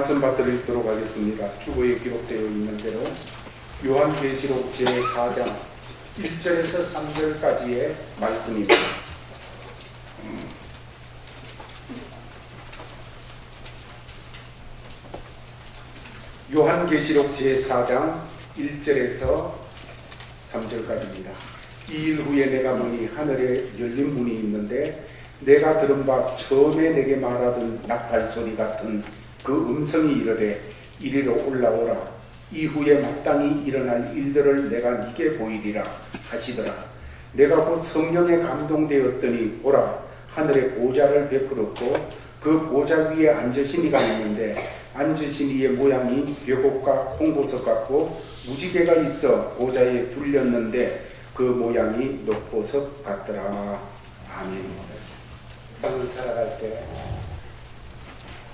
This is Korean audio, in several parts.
말씀 받드리도록 하겠습니다. 주보에 기록되어 있는 대로 요한계시록 제4장 1절에서 3절까지의 말씀입니다. 요한계시록 제4장 1절에서 3절까지입니다. 이 일 후에 내가 보니 하늘에 열린 문이 있는데 내가 들은 바 처음에 내게 말하던 나팔 소리 같은 그 음성이 이르되 이리로 올라오라. 이후에 마땅히 일어날 일들을 내가 네게 보이리라 하시더라. 내가 곧 성령에 감동되었더니 보라, 하늘에 보좌를 베풀었고 그 보좌 위에 앉으신 이가 있는데 앉으신 이의 모양이 벽옥과 홍보석 같고 무지개가 있어 보좌에 둘렸는데 그 모양이 녹보석 같더라. 아멘. 땅을 살아갈 때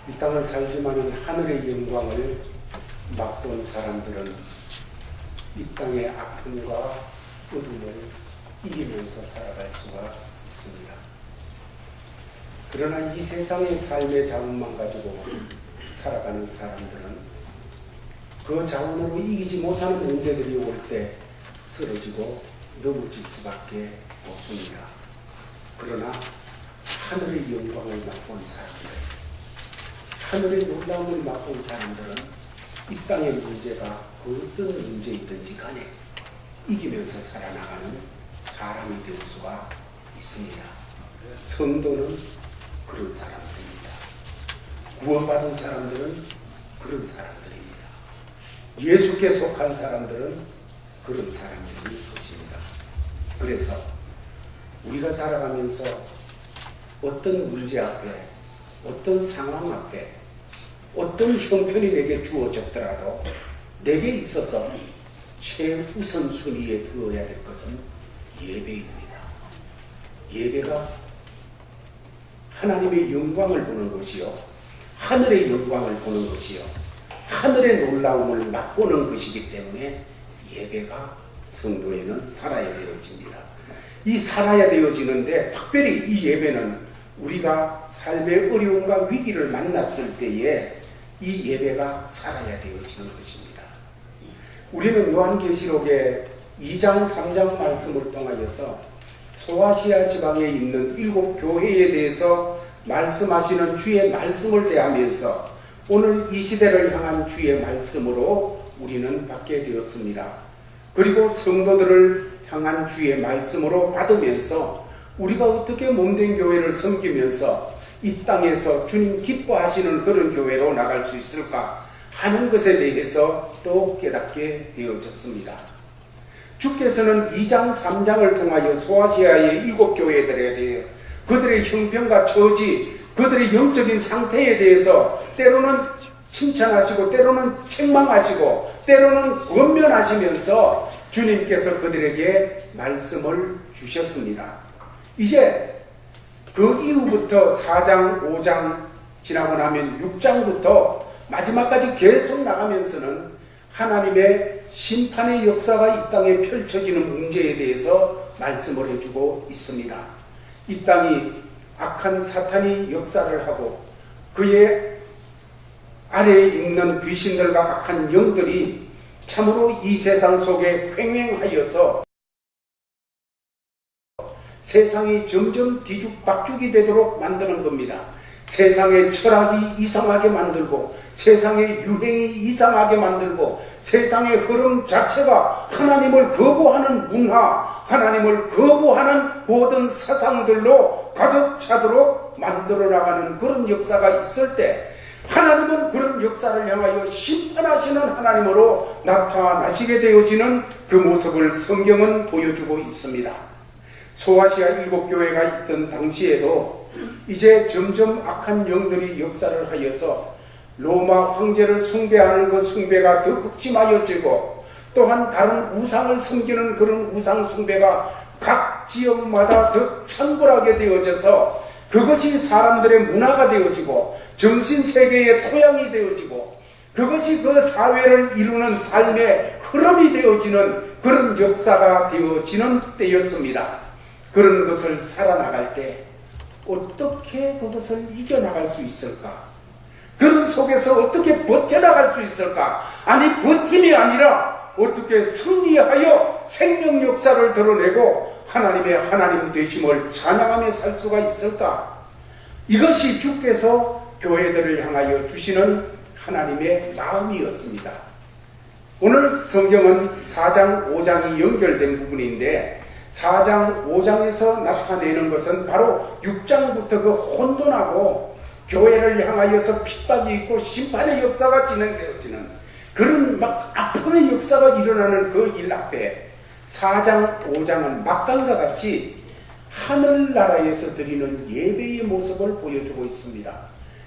이 땅을 살지만은 하늘의 영광을 맛본 사람들은 이 땅의 아픔과 어둠을 이기면서 살아갈 수가 있습니다. 그러나 이 세상의 삶의 자원만 가지고 살아가는 사람들은 그 자원으로 이기지 못하는 문제들이 올 때 쓰러지고 넘어질 수밖에 없습니다. 그러나 하늘의 영광을 맛본 사람들, 하늘의 놀라움을 맛본 사람들은 이 땅의 문제가 어떤 문제이든지 간에 이기면서 살아나가는 사람이 될 수가 있습니다. 성도는 그런 사람들입니다. 구원받은 사람들은 그런 사람들입니다. 예수께 속한 사람들은 그런 사람들이 것입니다. 그래서 우리가 살아가면서 어떤 문제 앞에, 어떤 상황 앞에, 어떤 형편이 내게 주어졌더라도 내게 있어서 최우선 순위에 두어야 될 것은 예배입니다. 예배가 하나님의 영광을 보는 것이요, 하늘의 영광을 보는 것이요, 하늘의 놀라움을 맛보는 것이기 때문에 예배가 성도에는 살아야 되어집니다. 이 살아야 되어지는데 특별히 이 예배는 우리가 삶의 어려움과 위기를 만났을 때에 이 예배가 살아야 되어지는 것입니다. 우리는 요한계시록의 2장 3장 말씀을 통하여서 소아시아 지방에 있는 7교회에 대해서 말씀하시는 주의 말씀을 대하면서 오늘 이 시대를 향한 주의 말씀으로 우리는 받게 되었습니다. 그리고 성도들을 향한 주의 말씀으로 받으면서 우리가 어떻게 몸된 교회를 섬기면서 이 땅에서 주님 기뻐하시는 그런 교회로 나갈 수 있을까 하는 것에 대해서 또 깨닫게 되어졌습니다. 주께서는 2장 3장을 통하여 소아시아의 7교회들에 대해 그들의 형편과 처지, 그들의 영적인 상태에 대해서 때로는 칭찬하시고 때로는 책망하시고 때로는 권면하시면서 주님께서 그들에게 말씀을 주셨습니다. 이제 그 이후부터 4장, 5장 지나고 나면 6장부터 마지막까지 계속 나가면서는 하나님의 심판의 역사가 이 땅에 펼쳐지는 문제에 대해서 말씀을 해주고 있습니다. 이 땅이 악한 사탄이 역사를 하고 그의 아래에 있는 귀신들과 악한 영들이 참으로 이 세상 속에 횡행하여서 세상이 점점 뒤죽박죽이 되도록 만드는 겁니다. 세상의 철학이 이상하게 만들고 세상의 유행이 이상하게 만들고 세상의 흐름 자체가 하나님을 거부하는 문화, 하나님을 거부하는 모든 사상들로 가득 차도록 만들어 나가는 그런 역사가 있을 때 하나님은 그런 역사를 향하여 심판하시는 하나님으로 나타나시게 되어지는 그 모습을 성경은 보여주고 있습니다. 소아시아 7교회가 있던 당시에도 이제 점점 악한 영들이 역사를 하여서 로마 황제를 숭배하는 그 숭배가 더 극심하여지고 또한 다른 우상을 섬기는 그런 우상 숭배가 각 지역마다 더 창궐하게 되어져서 그것이 사람들의 문화가 되어지고 정신세계의 토양이 되어지고 그것이 그 사회를 이루는 삶의 흐름이 되어지는 그런 역사가 되어지는 때였습니다. 그런 것을 살아나갈 때 어떻게 그것을 이겨나갈 수 있을까? 그런 속에서 어떻게 버텨나갈 수 있을까? 아니, 버팀이 아니라 어떻게 승리하여 생명 역사를 드러내고 하나님의 하나님 되심을 찬양하며 살 수가 있을까? 이것이 주께서 교회들을 향하여 주시는 하나님의 마음이었습니다. 오늘 성경은 4장, 5장이 연결된 부분인데 4장, 5장에서 나타내는 것은 바로 6장부터 그 혼돈하고 교회를 향하여서 핍박이 있고 심판의 역사가 진행되어지는 그런 막 아픔의 역사가 일어나는 그 일 앞에 4장, 5장은 막강과 같이 하늘나라에서 드리는 예배의 모습을 보여주고 있습니다.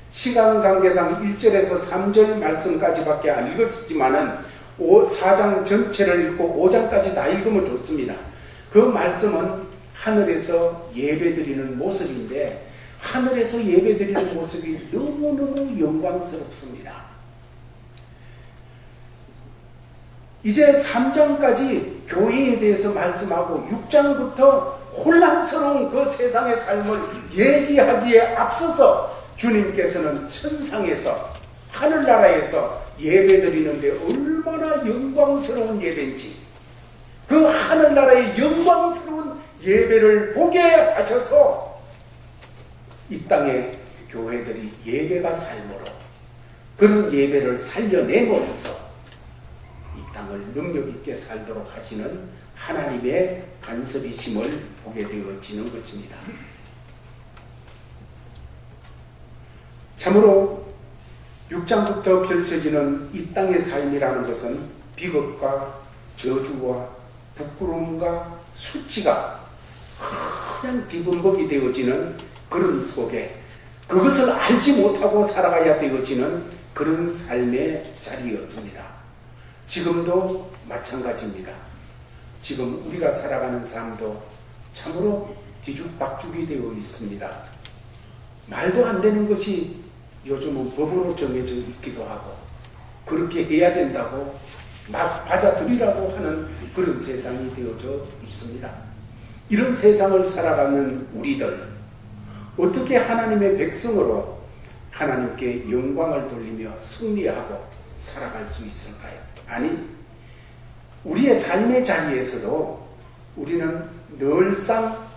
시간 관계상 1절에서 3절 말씀까지밖에 안 읽었지만은 4장 전체를 읽고 5장까지 다 읽으면 좋습니다. 그 말씀은 하늘에서 예배드리는 모습인데 하늘에서 예배드리는 모습이 너무너무 영광스럽습니다. 이제 3장까지 교회에 대해서 말씀하고 6장부터 혼란스러운 그 세상의 삶을 얘기하기에 앞서서 주님께서는 천상에서 하늘나라에서 예배드리는데 얼마나 영광스러운 예배인지 그 하늘나라의 영광스러운 예배를 보게 하셔서 이 땅의 교회들이 예배가 삶으로 그런 예배를 살려내므로써 이 땅을 능력있게 살도록 하시는 하나님의 간섭이심을 보게 되어지는 것입니다. 참으로 6장부터 펼쳐지는 이 땅의 삶이라는 것은 비극과 저주와 부끄러움과 수치가 그냥 뒤범벅이 되어지는 그런 속에 그것을 알지 못하고 살아가야 되어지는 그런 삶의 자리였습니다. 지금도 마찬가지입니다. 지금 우리가 살아가는 삶도 참으로 뒤죽박죽이 되어 있습니다. 말도 안 되는 것이 요즘은 법으로 정해져 있기도 하고 그렇게 해야 된다고 막 받아들이라고 하는 그런 세상이 되어져 있습니다. 이런 세상을 살아가는 우리들 어떻게 하나님의 백성으로 하나님께 영광을 돌리며 승리하고 살아갈 수 있을까요? 아니, 우리의 삶의 자리에서도 우리는 늘상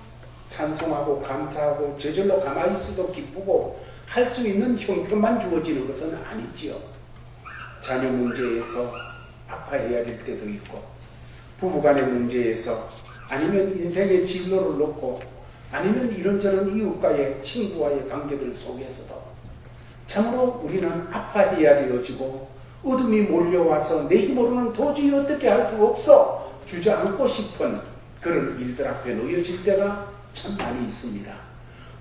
찬송하고 감사하고 저절로 가만히 있어도 기쁘고 할 수 있는 형편만 주어지는 것은 아니지요. 자녀 문제에서 아파해야 될 때도 있고 부부간의 문제에서 아니면 인생의 진로를 놓고 아니면 이런저런 이웃과의 친구와의 관계들 속에서도 참으로 우리는 아파해야 되어지고 어둠이 몰려와서 내 힘으로는 도저히 어떻게 할 수 없어 주저앉고 싶은 그런 일들 앞에 놓여질 때가 참 많이 있습니다.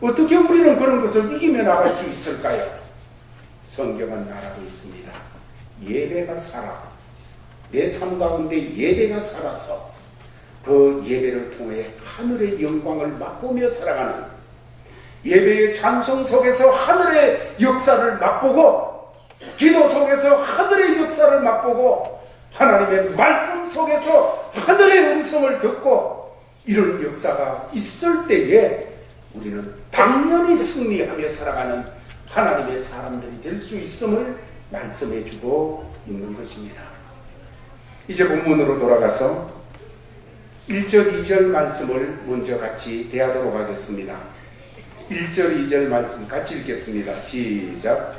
어떻게 우리는 그런 것을 이기며 나갈 수 있을까요? 성경은 말하고 있습니다. 예배가 살아 내 삶 가운데 예배가 살아서 그 예배를 통해 하늘의 영광을 맛보며 살아가는 예배의 찬송 속에서 하늘의 역사를 맛보고 기도 속에서 하늘의 역사를 맛보고 하나님의 말씀 속에서 하늘의 음성을 듣고 이런 역사가 있을 때에 우리는 당연히 승리하며 살아가는 하나님의 사람들이 될 수 있음을 말씀해 주고 있는 것입니다. 이제 본문으로 돌아가서 1절 2절 말씀을 먼저 같이 대하도록 하겠습니다. 1절 2절 말씀 같이 읽겠습니다. 시작.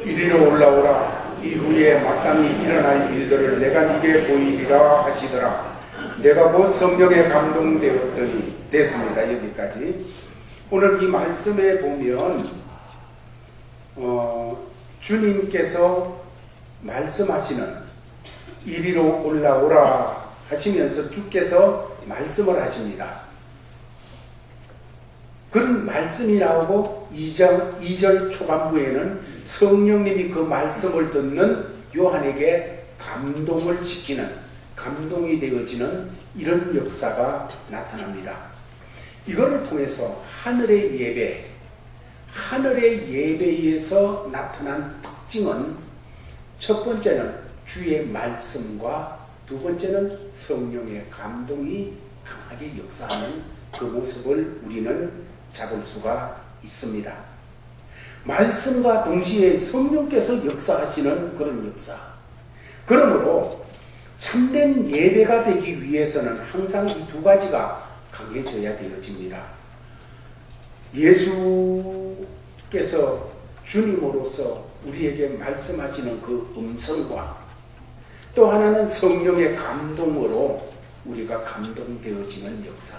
이리로 올라오라. 이후에 마땅히 일어날 일들을 내가 네게 보이리라 하시더라. 내가 곧 성령에 감동되었더니 됐습니다. 여기까지. 오늘 이 말씀에 보면 주님께서 말씀하시는 이리로 올라오라 하시면서 주께서 말씀을 하십니다. 그런 말씀이 나오고 2절 초반부에는 성령님이 그 말씀을 듣는 요한에게 감동을 시키는 감동이 되어지는 이런 역사가 나타납니다. 이거를 통해서 하늘의 예배에서 나타난 특징은 첫 번째는 주의 말씀과 두 번째는 성령의 감동이 강하게 역사하는 그 모습을 우리는 잡을 수가 있습니다. 말씀과 동시에 성령께서 역사하시는 그런 역사. 그러므로 참된 예배가 되기 위해서는 항상 이 두 가지가 강해져야 되어집니다. 예수께서 주님으로서 우리에게 말씀하시는 그 음성과 또 하나는 성령의 감동으로 우리가 감동되어지는 역사.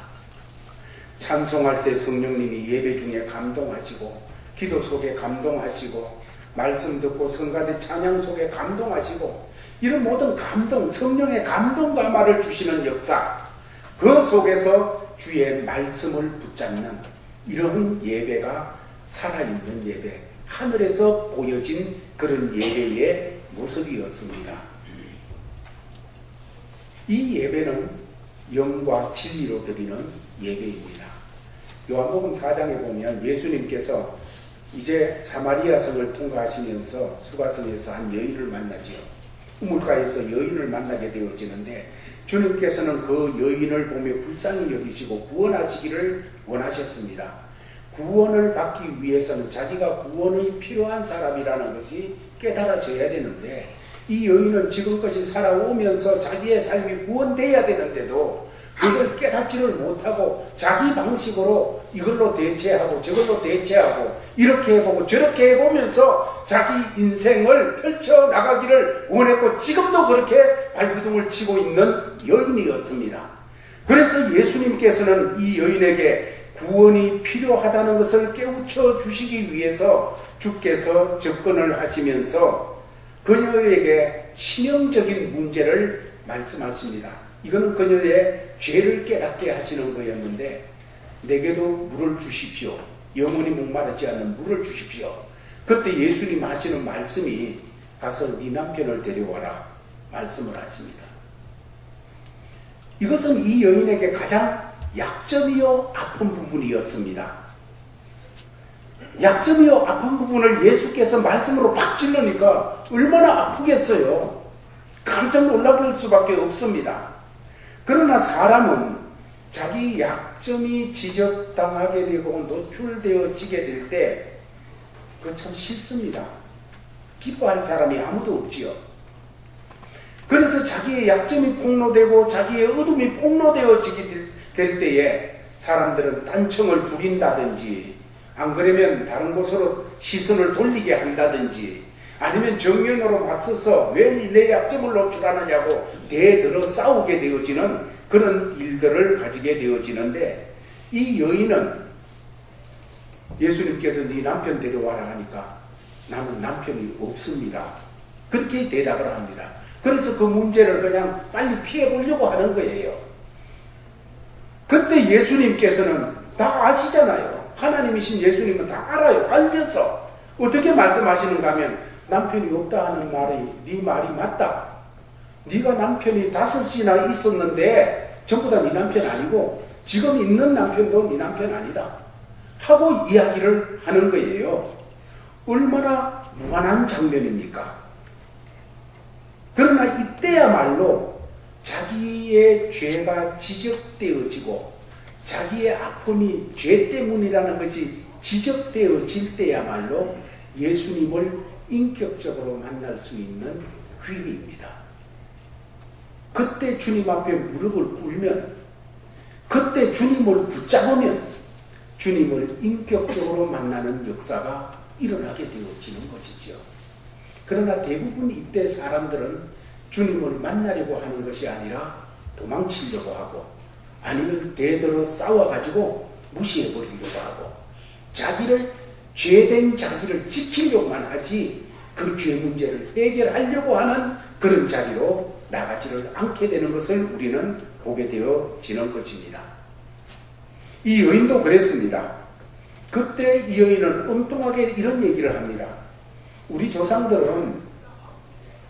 찬송할 때 성령님이 예배 중에 감동하시고 기도 속에 감동하시고 말씀 듣고 성가대 찬양 속에 감동하시고 이런 모든 감동, 성령의 감동과 말을 주시는 역사, 그 속에서 주의 말씀을 붙잡는 이런 예배가 살아있는 예배, 하늘에서 보여진 그런 예배의 모습이었습니다. 이 예배는 영과 진리로 드리는 예배입니다. 요한복음 4장에 보면 예수님께서 이제 사마리아 성을 통과하시면서 수가성에서 한 여인을 만나지요. 우물가에서 여인을 만나게 되어지는데 주님께서는 그 여인을 보며 불쌍히 여기시고 구원하시기를 원하셨습니다. 구원을 받기 위해서는 자기가 구원이 필요한 사람이라는 것이 깨달아져야 되는데 이 여인은 지금까지 살아오면서 자기의 삶이 구원돼야 되는데도 그걸 깨닫지를 못하고 자기 방식으로 이걸로 대체하고 저걸로 대체하고 이렇게 해보고 저렇게 해보면서 자기 인생을 펼쳐나가기를 원했고 지금도 그렇게 발버둥을 치고 있는 여인이었습니다. 그래서 예수님께서는 이 여인에게 구원이 필요하다는 것을 깨우쳐 주시기 위해서 주께서 접근을 하시면서 그녀에게 치명적인 문제를 말씀하십니다. 이거는 그녀의 죄를 깨닫게 하시는 거였는데 내게도 물을 주십시오. 영원히 목마르지 않는 물을 주십시오. 그때 예수님 하시는 말씀이 가서 네 남편을 데려와라 말씀을 하십니다. 이것은 이 여인에게 가장 약점이요 아픈 부분이었습니다. 약점이요 아픈 부분을 예수께서 말씀으로 팍 찔러니까 얼마나 아프겠어요. 깜짝 놀랄 수밖에 없습니다. 그러나 사람은 자기 약점이 지적당하게 되고 노출되어지게 될 때 그거 참 싫습니다. 기뻐할 사람이 아무도 없지요. 그래서 자기의 약점이 폭로되고 자기의 어둠이 폭로되어지게 될 때에 사람들은 딴청을 부린다든지 안 그러면 다른 곳으로 시선을 돌리게 한다든지 아니면 정면으로 맞서서 왜 내 약점을 노출하느냐고 대들어 싸우게 되어지는 그런 일들을 가지게 되어지는데 이 여인은 예수님께서 네 남편 데려와라 하니까 나는 남편이 없습니다. 그렇게 대답을 합니다. 그래서 그 문제를 그냥 빨리 피해보려고 하는 거예요. 그때 예수님께서는 다 아시잖아요. 하나님이신 예수님은 다 알아요. 알면서 어떻게 말씀하시는가 하면 남편이 없다 하는 말이 네 말이 맞다. 네가 남편이 5이나 있었는데 전부 다 네 남편 아니고 지금 있는 남편도 네 남편 아니다. 하고 이야기를 하는 거예요. 얼마나 무한한 장면입니까? 그러나 이때야말로 자기의 죄가 지적되어지고 자기의 아픔이 죄 때문이라는 것이 지적되어질 때야말로 예수님을 인격적으로 만날 수 있는 기회입니다. 그때 주님 앞에 무릎을 꿇으면 그때 주님을 붙잡으면 주님을 인격적으로 만나는 역사가 일어나게 되어지는 것이죠. 그러나 대부분 이때 사람들은 주님을 만나려고 하는 것이 아니라 도망치려고 하고 아니면 대들어 싸워가지고 무시해버리려고 하고 자기를 죄된 자기를 지키려고만 하지 그 죄 문제를 해결하려고 하는 그런 자리로 나가지를 않게 되는 것을 우리는 보게 되어지는 것입니다. 이 여인도 그랬습니다. 그때 이 여인은 엉뚱하게 이런 얘기를 합니다. 우리 조상들은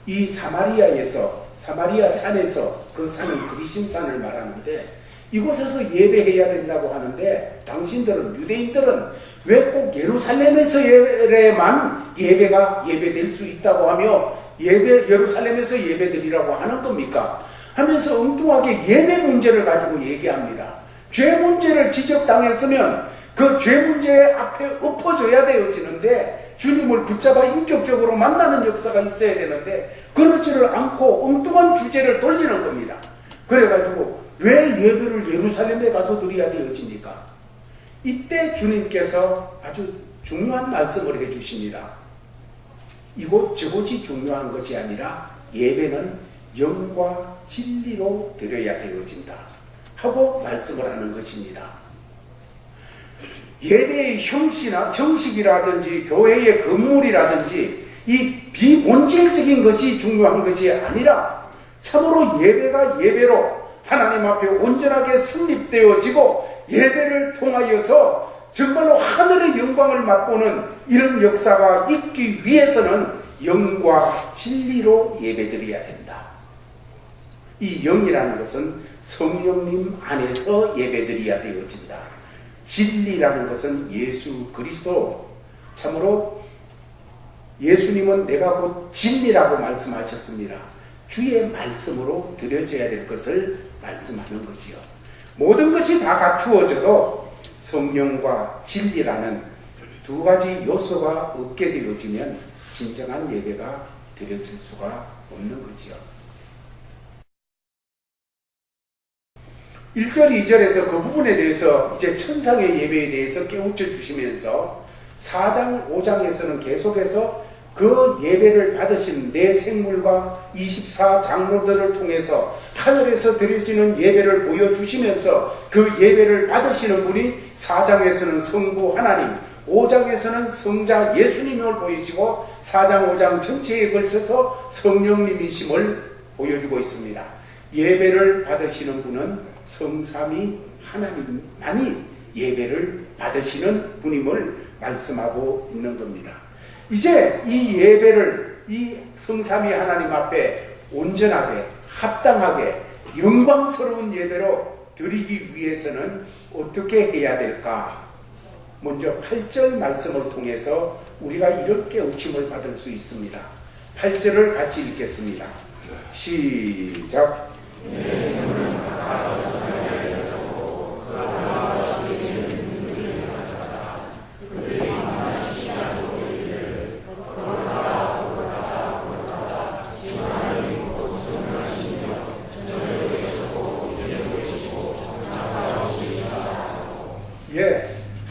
이 사마리아 산에서 그 산은 그리심산을 말하는데 이곳에서 예배해야 된다고 하는데 당신들은 유대인들은 왜 꼭 예루살렘에서만 예배될 수 있다고 하며 예루살렘에서 예배드리라고 하는 겁니까? 하면서 엉뚱하게 예배 문제를 가지고 얘기합니다. 죄 문제를 지적당했으면 그 죄 문제 앞에 엎어져야 되어지는데, 주님을 붙잡아 인격적으로 만나는 역사가 있어야 되는데 그렇지를 않고 엉뚱한 주제를 돌리는 겁니다. 그래가지고 왜 예배를 예루살렘에 가서 드려야 되어집니까? 이때 주님께서 아주 중요한 말씀을 해주십니다. 저것이 중요한 것이 아니라 예배는 영과 진리로 드려야 되어진다 하고 말씀을 하는 것입니다. 예배의 형식이라든지 교회의 건물이라든지 이 비본질적인 것이 중요한 것이 아니라 참으로 예배가 예배로 하나님 앞에 온전하게 성립되어지고 예배를 통하여서 정말로 하늘의 영광을 맛보는 이런 역사가 있기 위해서는 영과 진리로 예배드려야 된다. 이 영이라는 것은 성령님 안에서 예배드려야 되어진다. 진리라는 것은 예수 그리스도, 참으로 예수님은 내가 곧 진리라고 말씀하셨습니다. 주의 말씀으로 드려져야 될 것을 말씀하는 거지요. 모든 것이 다 갖추어져도 성령과 진리라는 두 가지 요소가 없게 되어지면 진정한 예배가 드려질 수가 없는 거지요. 1절, 2절에서 그 부분에 대해서 이제 천상의 예배에 대해서 깨우쳐 주시면서 4장, 5장에서는 계속해서 그 예배를 받으신 내 생물과 24장로들을 통해서 하늘에서 드려지는 예배를 보여주시면서 그 예배를 받으시는 분이 4장에서는 성부 하나님, 5장에서는 성자 예수님을 보여주고 4장, 5장 전체에 걸쳐서 성령님이심을 보여주고 있습니다. 예배를 받으시는 분은 성삼위 하나님만이 예배를 받으시는 분임을 말씀하고 있는 겁니다. 이제 이 예배를 이 성삼위 하나님 앞에 온전하게 합당하게 영광스러운 예배로 드리기 위해서는 어떻게 해야 될까? 먼저 8절 말씀을 통해서 우리가 이렇게 깨우침을 받을 수 있습니다. 8절을 같이 읽겠습니다. 시작.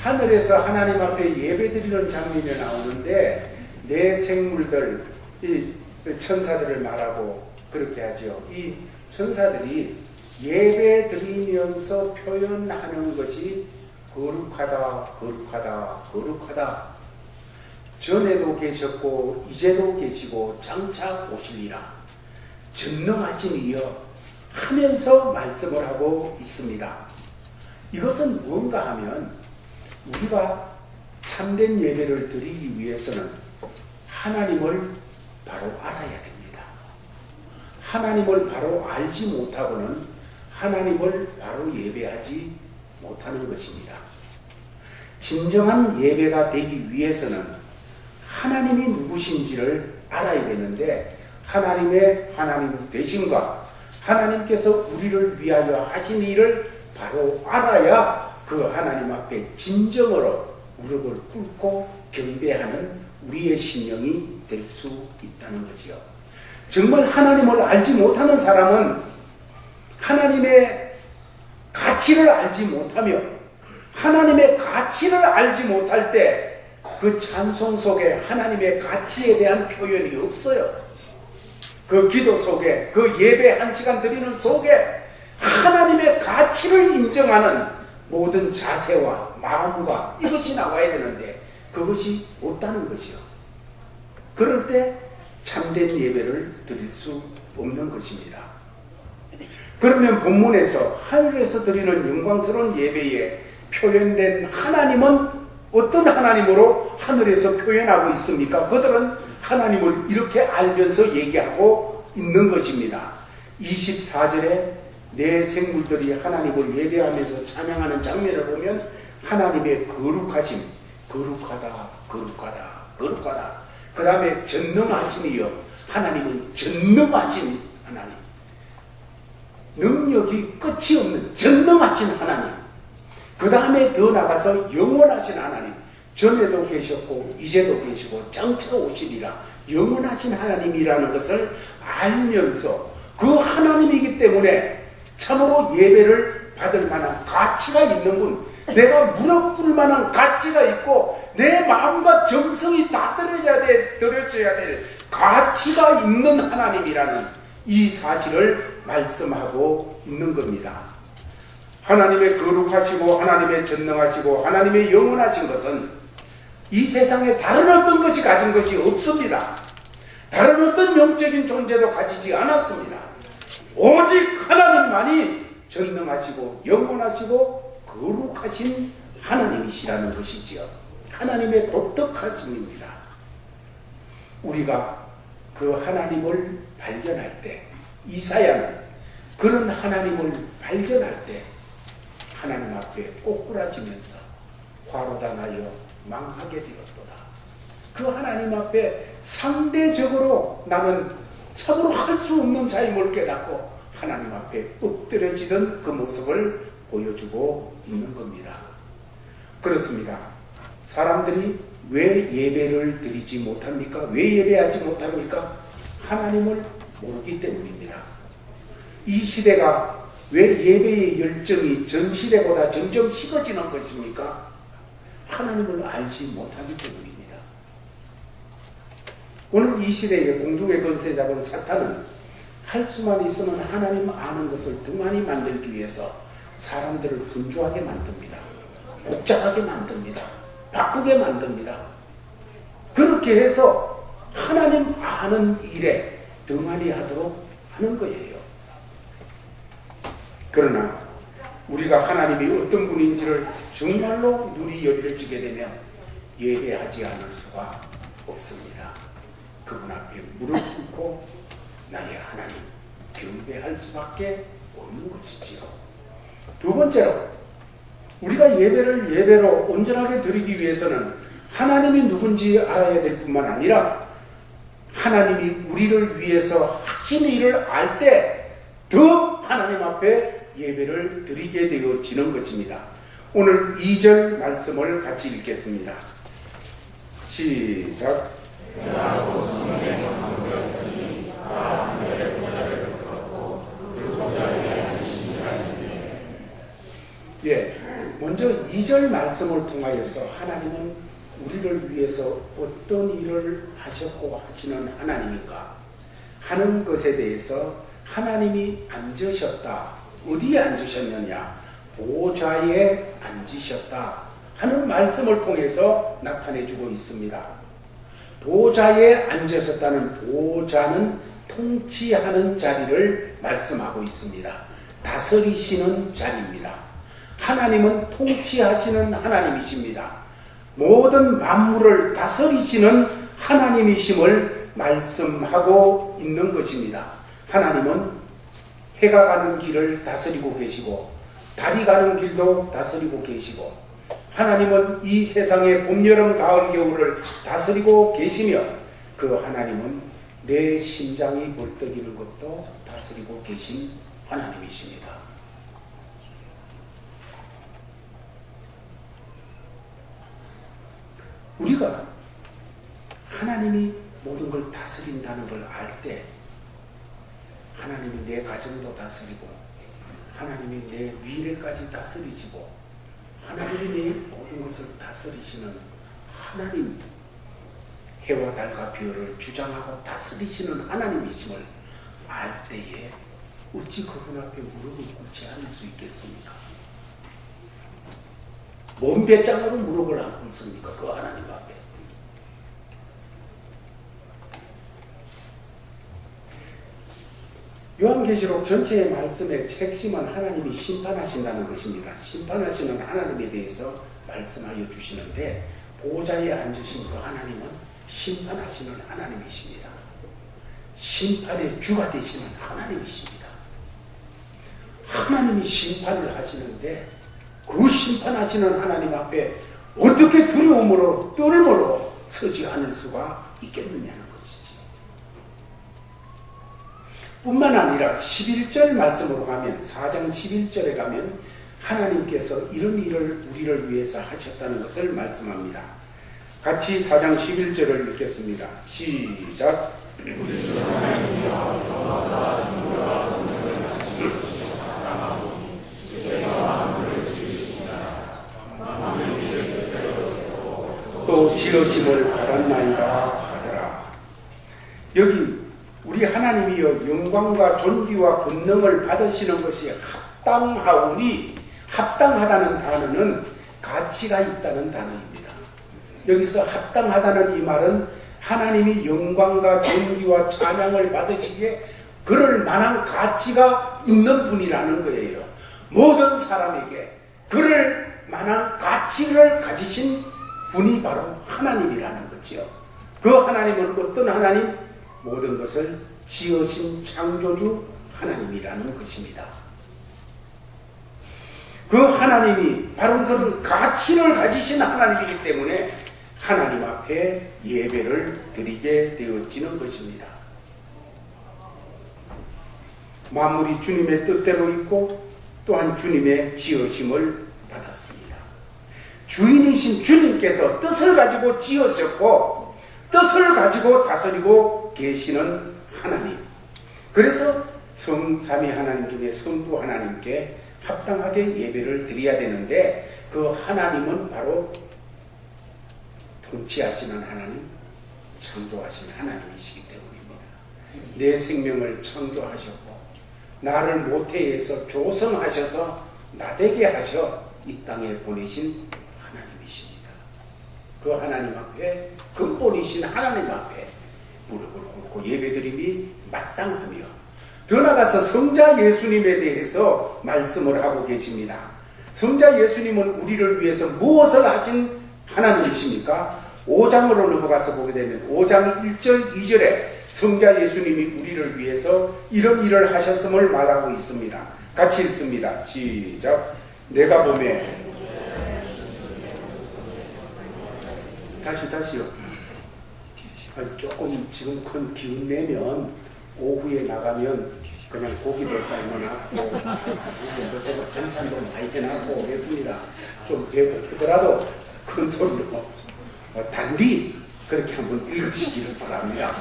하늘에서 하나님 앞에 예배드리는 장면이 나오는데 내 생물들, 이 천사들을 말하고 그렇게 하죠. 이 천사들이 예배드리면서 표현하는 것이 거룩하다, 거룩하다, 거룩하다. 전에도 계셨고 이제도 계시고 장차 오시리라. 전능하신 이여 하면서 말씀을 하고 있습니다. 이것은 무언가 하면 우리가 참된 예배를 드리기 위해서는 하나님을 바로 알아야 됩니다. 하나님을 바로 알지 못하고는 하나님을 바로 예배하지 못하는 것입니다. 진정한 예배가 되기 위해서는 하나님이 누구신지를 알아야 되는데 하나님의 하나님 되심과 하나님께서 우리를 위하여 하신 일을 바로 알아야 그 하나님 앞에 진정으로 무릎을 꿇고 경배하는 우리의 신령이 될 수 있다는 거지요. 정말 하나님을 알지 못하는 사람은 하나님의 가치를 알지 못하며 하나님의 가치를 알지 못할 때 그 찬송 속에 하나님의 가치에 대한 표현이 없어요. 그 기도 속에 그 예배 1시간 드리는 속에 하나님의 가치를 인정하는 모든 자세와 마음과 이것이 나와야 되는데 그것이 없다는 거죠. 그럴 때 참된 예배를 드릴 수 없는 것입니다. 그러면 본문에서 하늘에서 드리는 영광스러운 예배에 표현된 하나님은 어떤 하나님으로 하늘에서 표현하고 있습니까? 그들은 하나님을 이렇게 알면서 얘기하고 있는 것입니다. 24절에 내 생물들이 하나님을 예배하면서 찬양하는 장면을 보면 하나님의 거룩하심, 거룩하다, 거룩하다, 거룩하다. 그 다음에 전능하심이여 하나님은 전능하신 하나님, 능력이 끝이 없는 전능하신 하나님, 그 다음에 더 나가서 영원하신 하나님, 전에도 계셨고 이제도 계시고 장차 오시리라 영원하신 하나님이라는 것을 알면서 그 하나님이기 때문에 참으로 예배를 받을 만한 가치가 있는 분, 내가 무릎 꿇을 만한 가치가 있고 내 마음과 정성이 다 드려져야 될 가치가 있는 하나님이라는 이 사실을 말씀하고 있는 겁니다. 하나님의 거룩하시고 하나님의 전능하시고 하나님의 영원하신 것은 이 세상에 다른 어떤 것이 가진 것이 없습니다. 다른 어떤 영적인 존재도 가지지 않았습니다. 오직 하나님만이 전능하시고 영원하시고 거룩하신 하나님이시라는 것이지요. 하나님의 독특하심입니다. 우리가 그 하나님을 발견할 때, 이사야는 그런 하나님을 발견할 때 하나님 앞에 꼬꾸라지면서 화로당하여 망하게 되었도다. 그 하나님 앞에 상대적으로 나는 참으로 할 수 없는 자임을 깨닫고 하나님 앞에 엎드려지던 그 모습을 보여주고 있는 겁니다. 그렇습니다. 사람들이 왜 예배를 드리지 못합니까? 왜 예배하지 못합니까? 하나님을 모르기 때문입니다. 이 시대가 왜 예배의 열정이 전 시대보다 점점 식어지는 것입니까? 하나님을 알지 못하기 때문입니다. 오늘 이 시대의 공중의 권세 잡은 사탄은 할 수만 있으면 하나님 아는 것을 더 많이 만들기 위해서 사람들을 분주하게 만듭니다. 복잡하게 만듭니다. 바꾸게 만듭니다. 그렇게 해서 하나님 아는 일에 더 많이 하도록 하는 거예요. 그러나 우리가 하나님이 어떤 분인지를 정말로 눈이 열려지게 되면 예배하지 않을 수가 없습니다. 그분 앞에 무릎 꿇고 나의 하나님 경배할 수밖에 없는 것이지요. 두 번째로 우리가 예배로 온전하게 드리기 위해서는 하나님이 누군지 알아야 될 뿐만 아니라 하나님이 우리를 위해서 하신 일을 알 때 더 하나님 앞에 예배를 드리게 되어지는 것입니다. 오늘 2절 말씀을 같이 읽겠습니다. 시작. 먼저 2절 말씀을 통하여서 하나님은 우리를 위해서 어떤 일을 하셨고 하시는 하나님인가 하는 것에 대해서 하나님이 앉으셨다. 어디에 앉으셨느냐? 보좌에 앉으셨다 하는 말씀을 통해서 나타내주고 있습니다. 보좌에 앉으셨다는 보좌는 통치하는 자리를 말씀하고 있습니다. 다스리시는 자리입니다. 하나님은 통치하시는 하나님이십니다. 모든 만물을 다스리시는 하나님이심을 말씀하고 있는 것입니다. 하나님은 해가 가는 길을 다스리고 계시고 달이 가는 길도 다스리고 계시고 하나님은 이 세상의 봄, 여름, 가을, 겨울을 다스리고 계시며 그 하나님은 내 심장이 벌떡이는 것도 다스리고 계신 하나님이십니다. 우리가 하나님이 모든 걸 다스린다는 걸 알 때 하나님이 내 가정도 다스리고 하나님이 내 미래까지 다스리시고 하나님이 내 모든 것을 다스리시는 하나님, 해와 달과 별을 주장하고 다스리시는 하나님이심을 알 때에 어찌 그분 앞에 무릎을 꿇지 않을 수 있겠습니까? 몸 배짱으로 무릎을 안 꿇습니까? 그 하나님 앞에. 요한계시록 전체의 말씀의 핵심은 하나님이 심판하신다는 것입니다. 심판하시는 하나님에 대해서 말씀하여 주시는데 보좌에 앉으신 그 하나님은 심판하시는 하나님이십니다. 심판의 주가 되시는 하나님이십니다. 하나님이 심판을 하시는데 그 심판하시는 하나님 앞에 어떻게 두려움으로 떨므로 서지 않을 수가 있겠느냐는 것이지. 뿐만 아니라 11절 말씀으로 가면 4장 11절에 가면 하나님께서 이런 일을 우리를 위해서 하셨다는 것을 말씀합니다. 같이 4장 11절을 읽겠습니다. 시작. 또 지으심을 받았나이다 하더라. 여기 우리 하나님이여 영광과 존귀와 권능을 받으시는 것이 합당하다는 단어는 가치가 있다는 단어입니다. 여기서 합당하다는 이 말은 하나님이 영광과 존귀와 찬양을 받으시기에 그럴 만한 가치가 있는 분이라는 거예요. 모든 사람에게 그럴 만한 가치를 가지신 분이 바로 하나님이라는 거죠. 그 하나님은 어떤 하나님? 모든 것을 지으신 창조주 하나님이라는 것입니다. 그 하나님이 바로 그런 가치를 가지신 하나님이기 때문에 하나님 앞에 예배를 드리게 되어지는 것입니다. 만물이 주님의 뜻대로 있고 또한 주님의 지으심을 받았습니다. 주인이신 주님께서 뜻을 가지고 지으셨고 뜻을 가지고 다스리고 계시는 하나님. 그래서 성삼위 하나님 중에 성부 하나님께 합당하게 예배를 드려야 되는데 그 하나님은 바로 통치하시는 하나님, 창조하신 하나님이시기 때문입니다. 내 생명을 창조하셨고 나를 모태에서 조성하셔서 나되게 하셔 이 땅에 보내신 하나님이십니다. 그 하나님 앞에 근본이신 하나님 앞에 무릎을 꿇고 예배드림이 마땅하며 더 나아가서 성자 예수님에 대해서 말씀을 하고 계십니다. 성자 예수님은 우리를 위해서 무엇을 하신 하나님이십니까? 5장으로 넘어가서 보게 되면 5장 1절 2절에 성자 예수님이 우리를 위해서 이런 일을 하셨음을 말하고 있습니다. 같이 읽습니다. 시작. 내가 보매 다시요. 조금 지금 큰 기운 내면 오후에 나가면 그냥 고기도 삶아놨고 이것저것 반찬도 많이 해놨고 오겠습니다. 좀 배고프더라도 큰 소리로 단디 그렇게 한번 읽으시기를 바랍니다.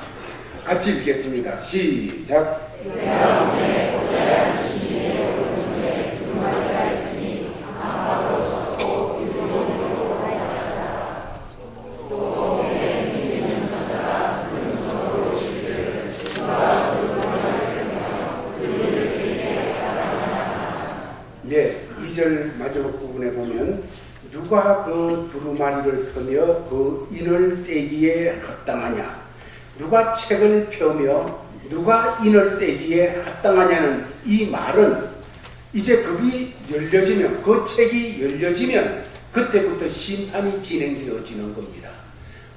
같이 읽겠습니다. 시작. 네, 2절 마지막 부분에 보면 누가 그 두루마리를 펴며 그 인을 떼기에 합당하냐? 누가 책을 펴며 누가 인을 떼기에 합당하냐는 이 말은 이제 그게 열려지면 그 책이 열려지면 그때부터 심판이 진행되어지는 겁니다.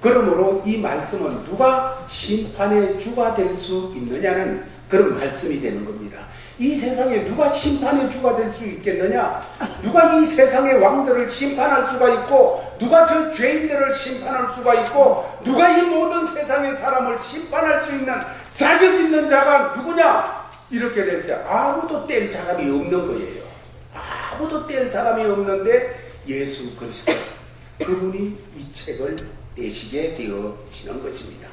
그러므로 이 말씀은 누가 심판의 주가 될 수 있느냐는 그런 말씀이 되는 겁니다. 이 세상에 누가 심판의 주가 될 수 있겠느냐? 누가 이 세상의 왕들을 심판할 수가 있고 누가 저 죄인들을 심판할 수가 있고 누가 이 모든 세상의 사람을 심판할 수 있는 자격 있는 자가 누구냐? 이렇게 될 때 아무도 뗄 사람이 없는 거예요. 아무도 뗄 사람이 없는데 예수 그리스도 그분이 이 책을 떼시게 되어지는 것입니다.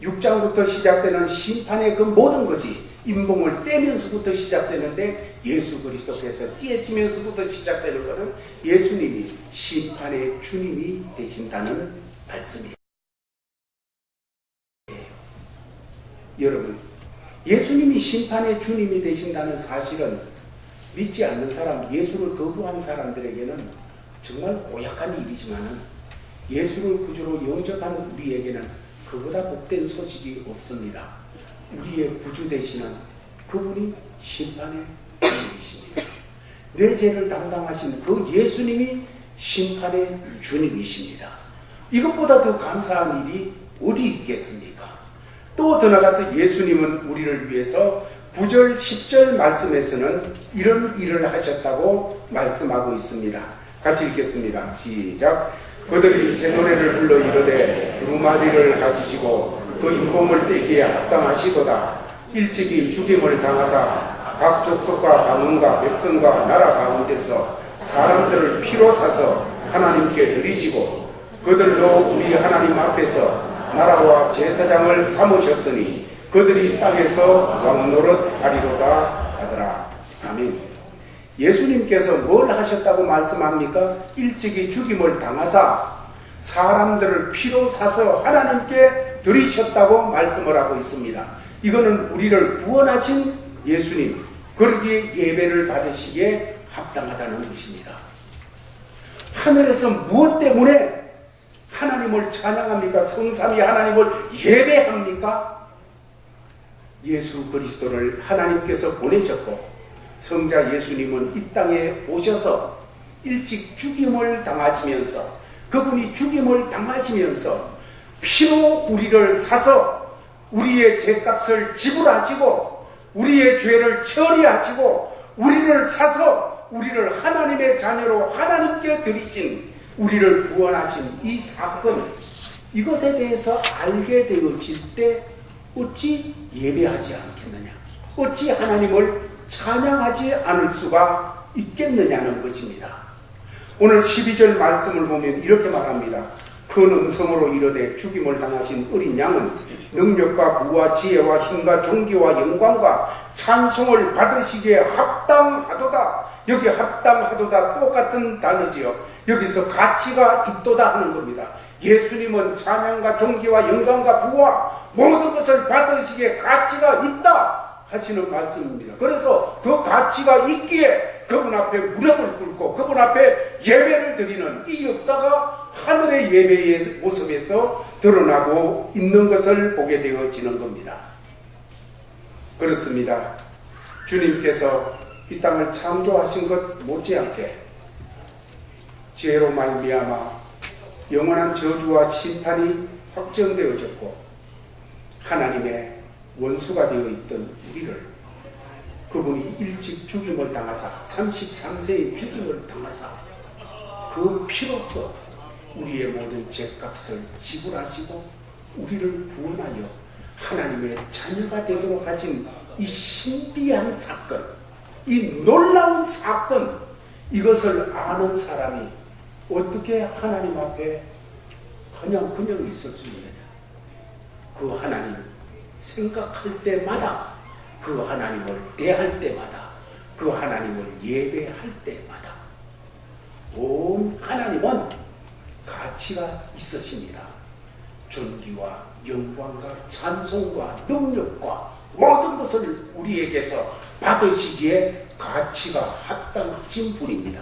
6장부터 시작되는 심판의 그 모든 것이 인봉을 떼면서부터 시작되는데 예수 그리스도께서 떼시면서부터 시작되는 것은 예수님이 심판의 주님이 되신다는 말씀이에요. 여러분, 예수님이 심판의 주님이 되신다는 사실은 믿지 않는 사람, 예수를 거부한 사람들에게는 정말 고약한 일이지만 예수를 구주로 영접한 우리에게는 그보다 복된 소식이 없습니다. 우리의 구주 되시는 그분이 심판의 주님이십니다. 내 죄를 담당하신 그 예수님이 심판의 주님이십니다. 이것보다 더 감사한 일이 어디 있겠습니까? 또 더 나가서 예수님은 우리를 위해서 9절 10절 말씀에서는 이런 일을 하셨다고 말씀하고 있습니다. 같이 읽겠습니다. 시작. 그들이 새 노래를 불러 이르되 두루마리를 가지시고 그 인공을 떼기에 합당하시도다. 일찍이 죽임을 당하사 각 족속과 방언과 백성과 나라 가운데서 사람들을 피로 사서 하나님께 드리시고 그들로 우리 하나님 앞에서 나라와 제사장을 삼으셨으니 그들이 땅에서 왕노릇 하리로다 하더라. 아멘. 예수님께서 뭘 하셨다고 말씀합니까? 일찍이 죽임을 당하사 사람들을 피로 사서 하나님께 드리셨다고 말씀을 하고 있습니다. 이거는 우리를 구원하신 예수님, 그러기에 예배를 받으시기에 합당하다는 것입니다. 하늘에서 무엇 때문에 하나님을 찬양합니까? 성삼위 하나님을 예배합니까? 예수 그리스도를 하나님께서 보내셨고 성자 예수님은 이 땅에 오셔서 일찍 죽임을 당하시면서 그분이 죽임을 당하시면서 피로 우리를 사서 우리의 죄값을 지불하시고 우리의 죄를 처리하시고 우리를 사서 우리를 하나님의 자녀로 하나님께 드리신 우리를 구원하신 이 사건, 이것에 대해서 알게 되어질 때 어찌 예배하지 않겠느냐, 어찌 하나님을 찬양하지 않을 수가 있겠느냐는 것입니다. 오늘 12절 말씀을 보면 이렇게 말합니다. 큰 음성으로 이르되 죽임을 당하신 어린 양은 능력과 부와 지혜와 힘과 존귀와 영광과 찬송을 받으시기에 합당하도다. 여기 합당하도다 똑같은 단어지요. 여기서 가치가 있도다 하는 겁니다. 예수님은 찬양과 존귀와 영광과 부와 모든 것을 받으시기에 가치가 있다 하시는 말씀입니다. 그래서 그 가치가 있기에 그분 앞에 무릎을 꿇고 그분 앞에 예배를 드리는 이 역사가 하늘의 예배의 모습에서 드러나고 있는 것을 보게 되어지는 겁니다. 그렇습니다. 주님께서 이 땅을 창조하신 것 못지않게 죄로 말미암아 영원한 저주와 심판이 확정되어졌고 하나님의 원수가 되어 있던 우리를 그분이 일찍 죽임을 당하사 33세에 죽임을 당하사 그 피로써 우리의 모든 죄값을 지불하시고 우리를 구원하여 하나님의 자녀가 되도록 하신 이 신비한 사건, 이 놀라운 사건, 이것을 아는 사람이 어떻게 하나님 앞에 그냥 있을 수 있느냐. 그 하나님 생각할 때마다, 그 하나님을 대할 때마다, 그 하나님을 예배할 때마다 온 하나님은 가치가 있으십니다. 존귀와 영광과 찬송과 능력과 모든 것을 우리에게서 받으시기에 가치가 합당하신 분입니다.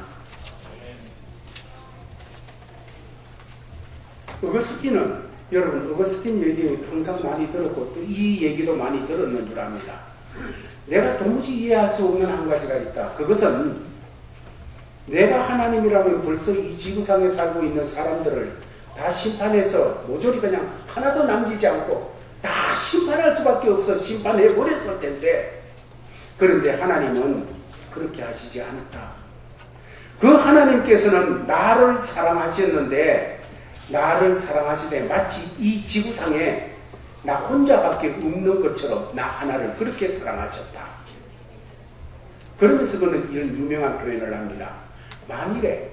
어거스틴은, 여러분 어거스틴 얘기 항상 많이 들었고 또 이 얘기도 많이 들었는 줄 압니다. 내가 도무지 이해할 수 없는 한 가지가 있다. 그것은 내가 하나님이라면 벌써 이 지구상에 살고 있는 사람들을 다 심판해서 모조리 그냥 하나도 남기지 않고 다 심판할 수밖에 없어 심판해버렸을 텐데, 그런데 하나님은 그렇게 하시지 않았다. 그 하나님께서는 나를 사랑하셨는데, 나를 사랑하시되 마치 이 지구상에 나 혼자밖에 없는 것처럼 나 하나를 그렇게 사랑하셨다. 그러면서 그는 이런 유명한 표현을 합니다. 만일에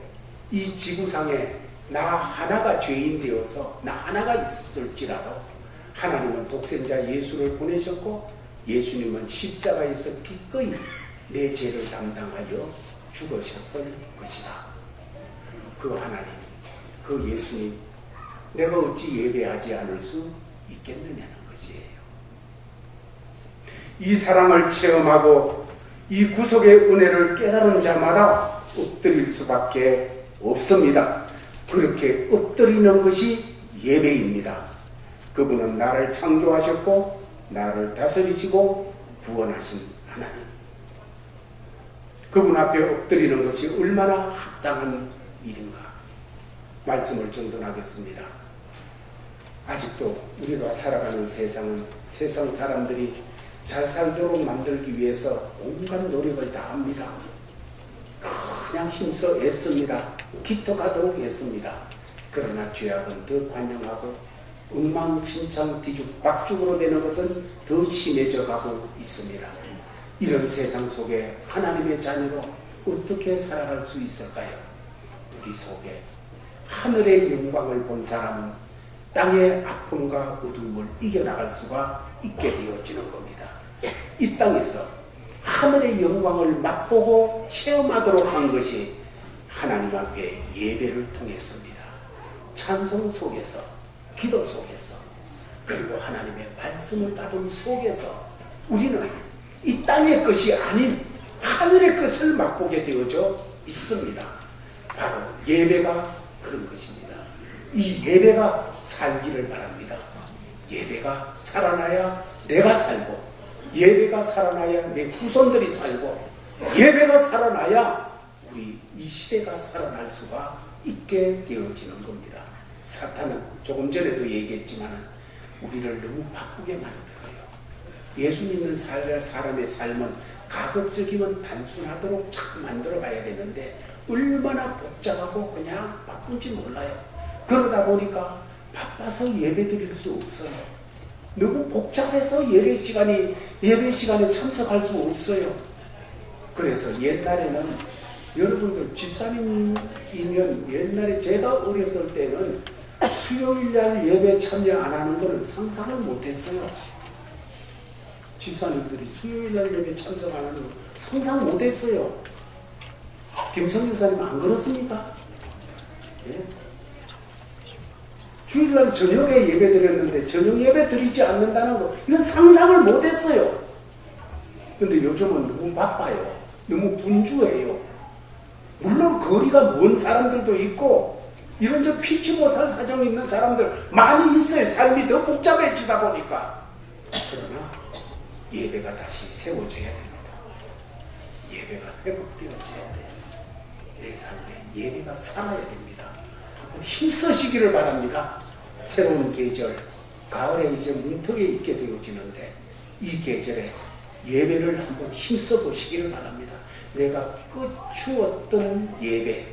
이 지구상에 나 하나가 죄인 되어서 나 하나가 있을지라도 하나님은 독생자 예수를 보내셨고 예수님은 십자가에서 기꺼이 내 죄를 담당하여 죽으셨을 것이다. 그 하나님, 그 예수님, 내가 어찌 예배하지 않을 수 있겠느냐는 것이에요. 이 사랑을 체험하고 이 구속의 은혜를 깨달은 자마다 엎드릴 수밖에 없습니다. 그렇게 엎드리는 것이 예배입니다. 그분은 나를 창조하셨고 나를 다스리시고 구원하신 하나님. 그분 앞에 엎드리는 것이 얼마나 합당한 일인가 말씀을 정돈하겠습니다. 아직도 우리가 살아가는 세상은 세상 사람들이 잘 살도록 만들기 위해서 온갖 노력을 다 합니다. 그냥 힘써 애씁니다. 기터가도록 애씁니다. 그러나 죄악은 더 관영하고 엉망진창 뒤죽박죽으로 되는 것은 더 심해져 가고 있습니다. 이런 세상 속에 하나님의 자녀로 어떻게 살아갈 수 있을까요? 우리 속에 하늘의 영광을 본 사람은 땅의 아픔과 어둠을 이겨나갈 수가 있게 되어지는 겁니다. 이 땅에서 하늘의 영광을 맛보고 체험하도록 한 것이 하나님 앞에 예배를 통했습니다. 찬송 속에서, 기도 속에서, 그리고 하나님의 말씀을 받은 속에서 우리는 이 땅의 것이 아닌 하늘의 것을 맛보게 되어져 있습니다. 바로 예배가 그런 것입니다. 이 예배가 살기를 바랍니다. 예배가 살아나야 내가 살고, 예배가 살아나야 내 후손들이 살고, 예배가 살아나야 우리 이 시대가 살아날 수가 있게 되어지는 겁니다. 사탄은 조금 전에도 얘기했지만 우리를 너무 바쁘게 만들어요. 예수 믿는 사람의 삶은 가급적이면 단순하도록 자꾸 만들어 가야 되는데 얼마나 복잡하고 그냥 바쁜지 몰라요. 그러다 보니까 바빠서 예배 드릴 수 없어요. 너무 복잡해서 예배 시간에 참석할 수 없어요. 그래서 옛날에는 여러분들 집사님이면 옛날에 제가 어렸을 때는 수요일날 예배 참여 안 하는 거는 상상을 못했어요. 집사님들이 수요일날 예배 참석 안 하는 거 상상 못했어요. 김성윤 사님 안 그렇습니까? 예? 주일날 저녁에 예배 드렸는데 저녁 예배 드리지 않는다는 거 이건 상상을 못했어요. 근데 요즘은 너무 바빠요. 너무 분주해요. 물론 거리가 먼 사람들도 있고 이런 저 피치 못할 사정이 있는 사람들 많이 있어요. 삶이 더 복잡해지다 보니까. 그러나 예배가 다시 세워져야 됩니다. 예배가 회복되어져야 돼요. 내 삶에 예배가 살아야 됩니다. 한번 힘쓰시기를 바랍니다. 새로운 계절, 가을에 이제 문턱에 있게 되어지는데 이 계절에 예배를 한번 힘써 보시기를 바랍니다. 내가 끄추었던 예배,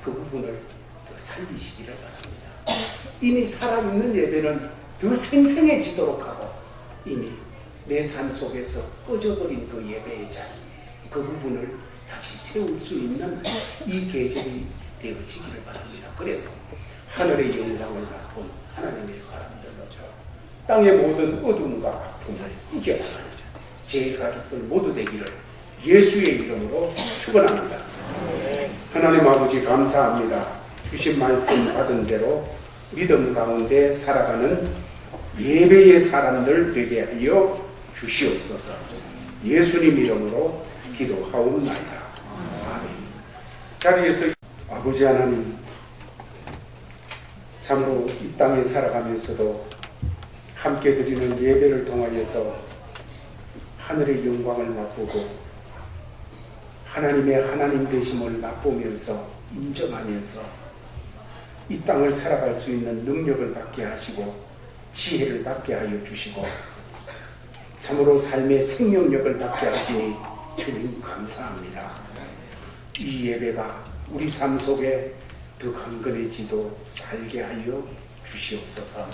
그 부분을 더 살리시기를 바랍니다. 이미 살아있는 예배는 더 생생해지도록 하고 이미 내 삶 속에서 꺼져버린 그 예배의 자리, 그 부분을 다시 세울 수 있는 이 계절이 되어지기를 바랍니다. 그래서 하늘의 영광을 맛본 하나님의 사람들로서 땅의 모든 어둠과 아픔을 이겨나가는 제 가족들 모두 되기를 예수의 이름으로 축원합니다. 하나님 아버지 감사합니다. 주신 말씀 받은 대로 믿음 가운데 살아가는 예배의 사람들 되게 하여 주시옵소서. 예수님 이름으로 기도하옵나이다. 아멘. 자리에서 아버지 하나님, 참으로 이 땅에 살아가면서도 함께 드리는 예배를 통하여서 하늘의 영광을 맛보고 하나님의 하나님 되심을 맛보면서 인정하면서 이 땅을 살아갈 수 있는 능력을 받게 하시고 지혜를 받게 하여 주시고 참으로 삶의 생명력을 받게 하시니 주님 감사합니다. 이 예배가 우리 삶 속에 더 강건해지도 살게 하여 주시옵소서.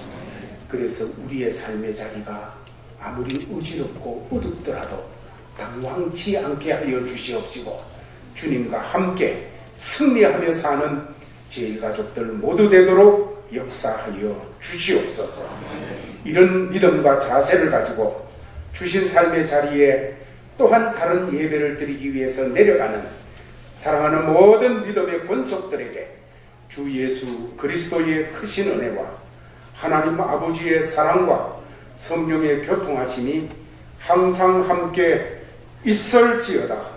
그래서 우리의 삶의 자리가 아무리 어지럽고 어둡더라도 당황치 않게 하여 주시옵시고 주님과 함께 승리하며 사는 제 일가족들 모두 되도록 역사하여 주시옵소서. 이런 믿음과 자세를 가지고 주신 삶의 자리에 또한 다른 예배를 드리기 위해서 내려가는 사랑하는 모든 믿음의 권속들에게 주 예수 그리스도의 크신 은혜와 하나님 아버지의 사랑과 성령의 교통하심이 항상 함께 있을지어다.